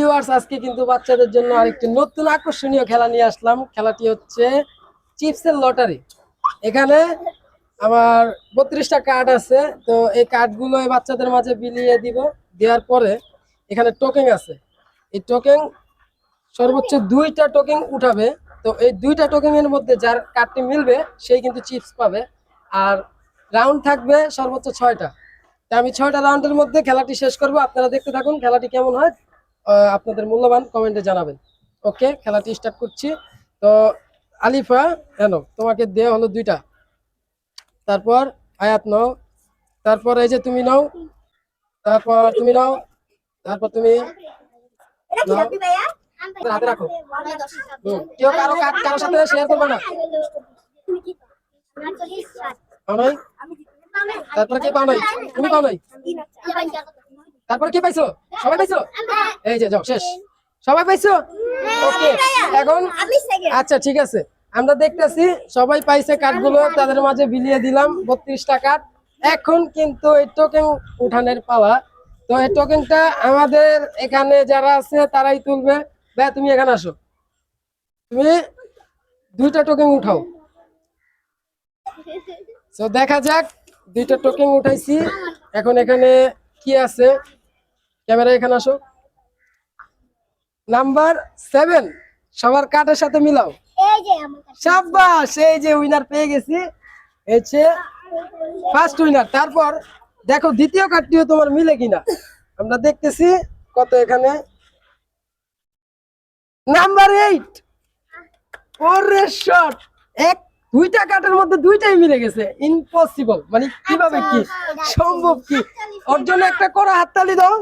Viewers, আজকে কিন্তু বাচ্চাদের জন্য আরেকটি নতুন আকর্ষণীয় খেলা নিয়ে আসলাম। খেলাটি হচ্ছে চিপসের লটারি। এখানে আমার 32টা কার্ড আছে। তো এই কার্ডগুলো এই বাচ্চাদের মাঝে বিলিয়ে দিব। দেওয়ার পরে এখানে টোকেন আছে। এই টোকেন সর্বোচ্চ 2টা টোকেন উঠাবে। তো এই 2টা টোকেনের মধ্যে যার কার্ডটি মিলবে সেই কিন্তু চিপস পাবে। আর রাউন্ড থাকবে সর্বোচ্চ 6টা। তো আমি 6টা রাউন্ডের মধ্যে খেলাটি শেষ করব। আপনারা দেখতে থাকুন খেলাটি কেমন হয়। আপনাদের মূল্যবান কমেন্টে জানাবেন। ওকে, খেলাটি স্টার্ট করছি। তো আলিফা, তোমাকে দেওয়া হলো 2টা। তারপর আয়াত নাও, তারপর এই যে তুমি নাও, তারপর তুমি নাও, তারপর তুমি নাও। হাতে রাখো। কেউ কারোর সাথে শেয়ার করবে না। পাও নাই? তারপর কে পাও নাই? তুমি পাও নাই? তারপর কে পাইছো? সবাই পাইছো? এই যে যাও, শেষ। সবাই পাইছো? ওকে, এখন আচ্ছা ঠিক আছে, আমরা দেখতেছি সবাই পাইছে কার্ডগুলো, তাদের মাঝে বিলিয়ে দিলাম 32টা কার্ড। এখন কিন্তু এই টোকেন উঠানের পালা। তো এই টোকেনটা আমাদের এখানে যারা আছে তারাই তুলবে। ভাই তুমি এখানে আসো, তুমি 2টা টোকেন উঠাও। তো দেখা যাক, 2টা টোকেন উঠাইছি। এখন এখানে কি আছে? ক্যামেরা এখানে আসো। নাম্বার 7 সবার কার্ডের সাথে মিলাও। শাবাশ, এই যে উইনার পেয়ে গেছি। এই যে ফার্স্ট উইনার। তারপর দেখো দ্বিতীয় কার্ডটিও তোমার মিলে কিনা। আমরা দেখতেছি কত এখানে। নাম্বার 8। ওরে শট! 2টা কার্ডের মধ্যে 2টাই মিলে গেছে। ইম্পসিবল, মানে কিভাবে, কি সম্ভব? কি ওর জন্য একটা করে হাততালি দাও।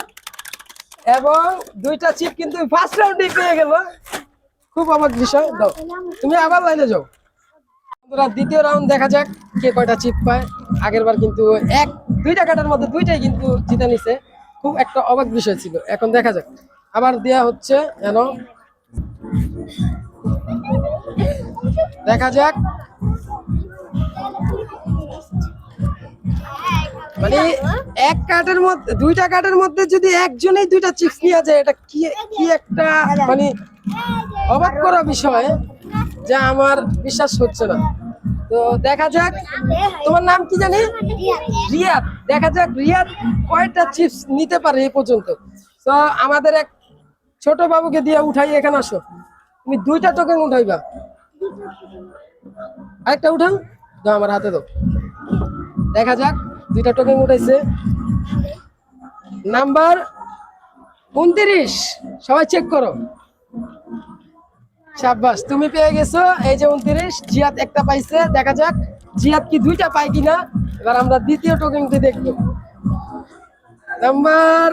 এবং 2টা চিপ কিন্তু ফার্স্ট রাউন্ডে পেয়ে গেল। খুব অবাক বিষয়। দাও, তুমি আবার লাইনে যাও। বন্ধুরা, দ্বিতীয় রাউন্ড দেখা যাক কে কয়টা চিপ পায়। আগেরবার কিন্তু 2টা কার্ডের মধ্যে 2টাই কিন্তু জিতে নিছে। খুব একটা অবাক বিষয় ছিল। এখন দেখা যাক, আবার দেয়া হচ্ছে। দেখা যাক, মানে 2টা কার্ডের মধ্যে যদি একজনেই 2টা চিপস নিয়ে যায়, এটা কি একটা মানে অবাক করা বিষয়, যা আমার বিশ্বাস হচ্ছে না। তো দেখা যাক, তোমার নাম কি জানি? রিয়াদ। দেখা যাক রিয়াদ কয়টা চিপস নিতে পারে এ পর্যন্ত। তো আমাদের এক ছোট বাবুকে দিয়ে উঠাই। এখানে আসো, তুমি 2টা টোকেন উঠাইবা। আরেকটা উঠাও, দাও আমার হাতে দাও। দেখা যাক, 2টা টোকেন উঠাইছে। নাম্বার 29 সবাই চেক করো। শাবাশ, তুমি পেয়ে গেছো। এই যে 29। জিয়াদ একটা পাইছে। দেখা যাক জিয়াদ কি 2টা পায় কিনা। এবার আমরা দ্বিতীয় টোকেনটি দেখবো। নাম্বার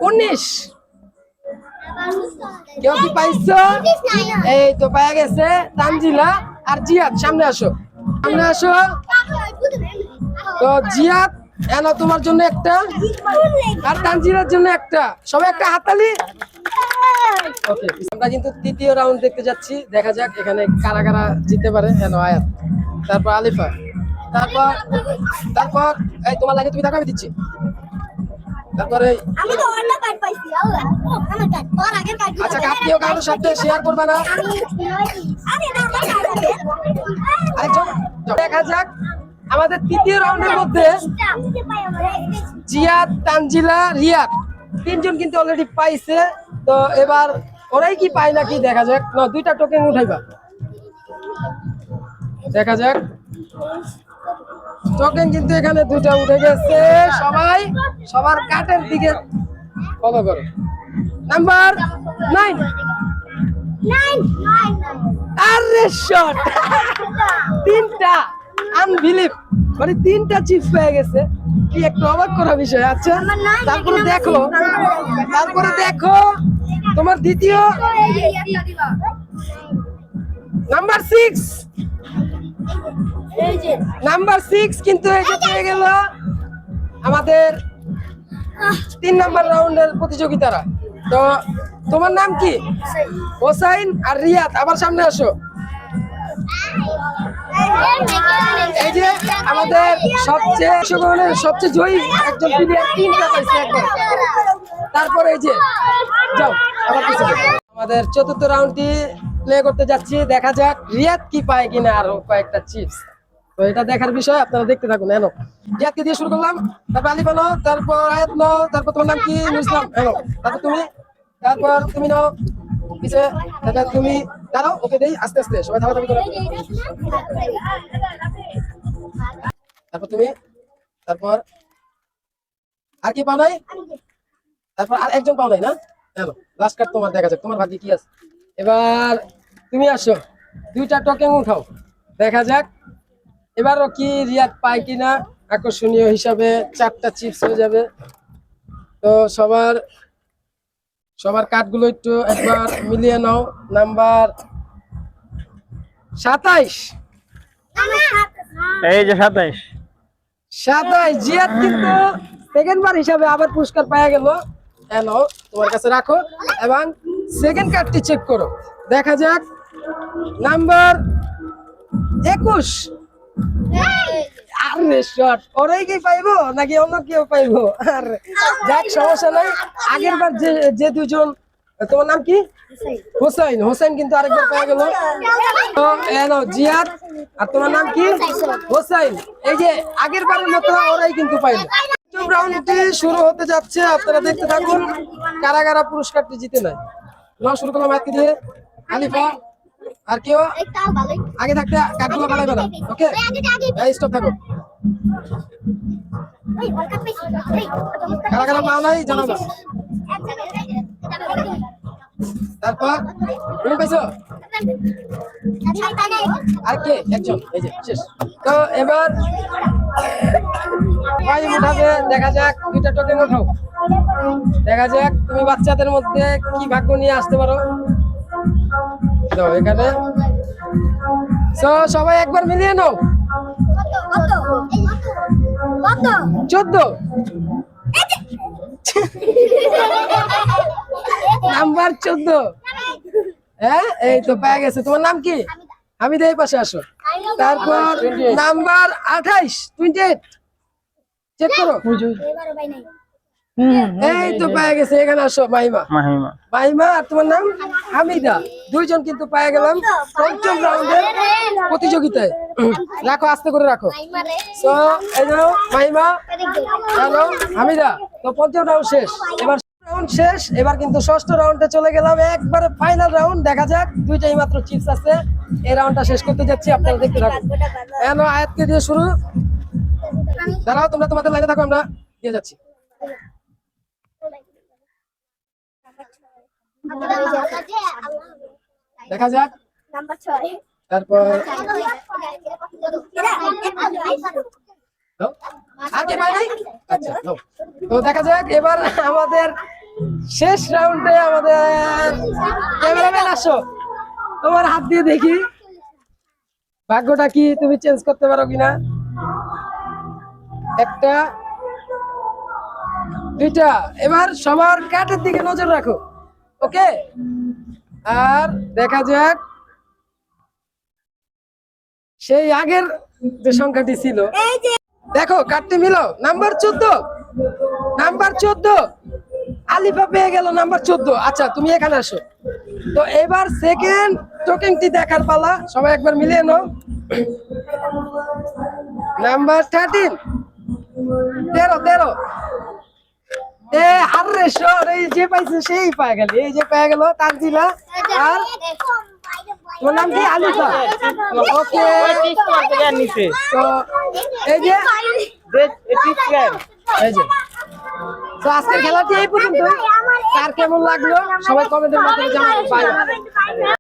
19 কেউ কি পাইছো? এই তো পেয়ে গেছে তানজিলা আর জিয়াদ। সামনে আসো, সামনে আসো। তো জিয়াদ, তোমার জন্য একটা, আর তানজিলার জন্য একটা। সবাই একটা হাততালি। ওকে, আমরা কিন্তু তৃতীয় রাউন্ড দেখতে যাচ্ছি। দেখা যাক এখানে কারা কারা জিততে পারে। আয়াত, তারপর আলিফা, তারপর তারপর এই তোমার লাগে, তুমি থাকো, আমি দিচ্ছি। তারপরে আচ্ছা, কার্ড কেউ কারোর সাথে শেয়ার করবে না। দেখা যাক, আমাদের তৃতীয় রাউন্ডের মধ্যে জিয়াদ, তানজিলা, রিয়াদ 3জন কিন্তু অলরেডি পাইছে। তো এবার ওরাই কি পায় নাকি দেখা যাক। না, 2টা টোকেন উঠাইবা। দেখা যাক, টোকেন কিন্তু এখানে 2টা উঠে গেছে। সবাই সবার কার্ডের দিকে ফলো করো। নাম্বার 9। আরে শট! 3টা, আনবিলিভ, মানে 3টা চিপস পেয়ে গেছে। কি একটা অবাক করা বিষয়। আচ্ছা, তারপরে দেখো তোমার দ্বিতীয় নাম্বার 6। নাম্বার 6 কিন্তু এই যে পেয়ে গেল আমাদের 3 নাম্বার রাউন্ডের প্রতিযোগিতারা। তো তোমার নাম কি? হোসাইন আর রিয়াদ, আবার সামনে আসো। এই যে আমাদের সবচেয়ে জয়ী একজন প্লেয়ার 3টা পাইছে একবার। তারপর এই যে যাও আবার পিছনে। আমাদের চতুর্থ রাউন্ডটি প্লে করতে যাচ্ছি, দেখা যাক রিয়াদ কি পায় কিনা আরো কয়েকটা চিপস। তো এটা দেখার বিষয়, আপনারা দেখতে থাকুন। এনো রিয়াদকে দিয়ে শুরু করলাম, তারপর আলিফ আনো, তারপর আয়াত নাও, তারপর তোমার নাম কি নুসলাম, এনো তারপর তুমি, তারপর তুমি নাও পিছে, তারপর তুমি দাঁড়াও, ওকে দেই আস্তে আস্তে, সবাই ধাপাধাপি করো। তারপর তুমি, তারপর আর কি পাও নাই, তারপর আর একজন পাও নাই না, এনো লাস্ট কার্ড তোমার, দেখা যাক তোমার ভাগ্যে কি আছে। এবার তুমি আসো, দুইটা টোকেন উঠাও, দেখা যাক এবারও কি রিয়াদ পায় কিনা। আকর্ষণীয় হিসাবে 4টা চিপস হয়ে যাবে। তো সবার কার্ডগুলো একটু একবার মিলিয়ে নাও। নাম্বার 27, এই যে 27 জিয়াদ কিন্তু সেকেন্ড বার হিসাবে আবার পুরস্কার পাওয়া গেল। এনো তোমার কাছে রাখো এবং সেকেন্ড কার্ডটি চেক করো, দেখা যাক নাম্বার 21। আরে শট, ওরাই কি পাইবো নাকি অন্য কেউ পাইবো? আর যাক সমস্যা নাই, আগের বার যে দুজন, তোমার নাম কি? হোসেন কিন্তু আরেকবার পেয়ে গেল। তো এনো জিয়াদ, আর তোমার নাম কি? হোসেন। এই যে আগের বারের মতো ওরাই কিন্তু পাইলো। রাউন্ডটি শুরু হতে যাচ্ছে, আপনারা দেখতে থাকুন কারা কারা পুরস্কারটি জিতে নেয়। নাও শুরু করলাম আজকে দিয়ে আলিফা, আর কেউ আগে থাকতে কার্ডগুলো বাড়াইবে না, ওকে? স্টপ থাকো। কারা কারা পাও নাই জানাবো। তারপর তুমি পাইছো আর কে? একজন, এই যে শেষ। তো এবার পাই উঠাবে, দেখা যাক দুইটা টোকেন উঠাও, দেখা যাক তুমি বাচ্চাদের মধ্যে কি ভাগ্য নিয়ে আসতে পারো। তো এখানে সবাই একবার মিলিয়ে নাও। 14 নাম্বার 14। হ্যাঁ এই তো পেয়ে গেছে। তোমার নাম কি? হামিদা, এই পাশে আসো। তারপর নাম্বার 28 চেক করো। এই তো পেয়ে গেছে, এখানে আসো মাহিমা। আর তোমার নাম? হামিদা। দুইজন কিন্তু পেয়ে গেলাম পঞ্চম রাউন্ডের প্রতিযোগিতায়। রাখো, আস্তে করে রাখো। তো এই নাও মাহিমা, হ্যালো হামিদা। তো পঞ্চম রাউন্ড শেষ, এবার রাউন্ড শেষ। এবার কিন্তু ষষ্ঠ রাউন্ডে চলে গেলাম, একবারে ফাইনাল রাউন্ড। দেখা যাক, দুইটাই মাত্র চিপস আছে। এই রাউন্ডটা শেষ করতে যাচ্ছি, আপনারা দেখতে থাকুন। এনো আয়াতকে দিয়ে শুরু। দাঁড়াও তোমরা তোমাদের লাইনে থাকো, আমরা দিয়ে যাচ্ছি। দেখা যাক তারপর আচ্ছা। তো দেখা যাক এবার আমাদের শেষ রাউন্ডে আমাদের ক্যামেরাম্যান আসো, তোমার হাত দিয়ে দেখি ভাগ্যটা কি তুমি চেঞ্জ করতে পারো কিনা। একটা, দুইটা। এবার সবার কার্ডের দিকে নজর রাখো, ওকে? আর দেখা যাক সেই আগের যে সংখ্যাটি ছিল, দেখো কার্ডটি মিলো। নাম্বার 14 আলিফা পেয়ে গেল নাম্বার 14। আচ্ছা তুমি এখানে আসো। তো এবার সেকেন্ড টোকেনটি দেখার পালা, সবাই একবার মিলিয়ে নাও। নাম্বার 13 আরে সর, এই যে পাইছে সেই পায় গেল, এই যে পেয়ে গেল তানজিলা। আর তোমার নাম কি? আলিফা। ওকে, তো এই যে তো আজকের খেলাটি এই পর্যন্ত। কার কেমন লাগলো সবাই কমেন্টের মাধ্যমে জানাবেন।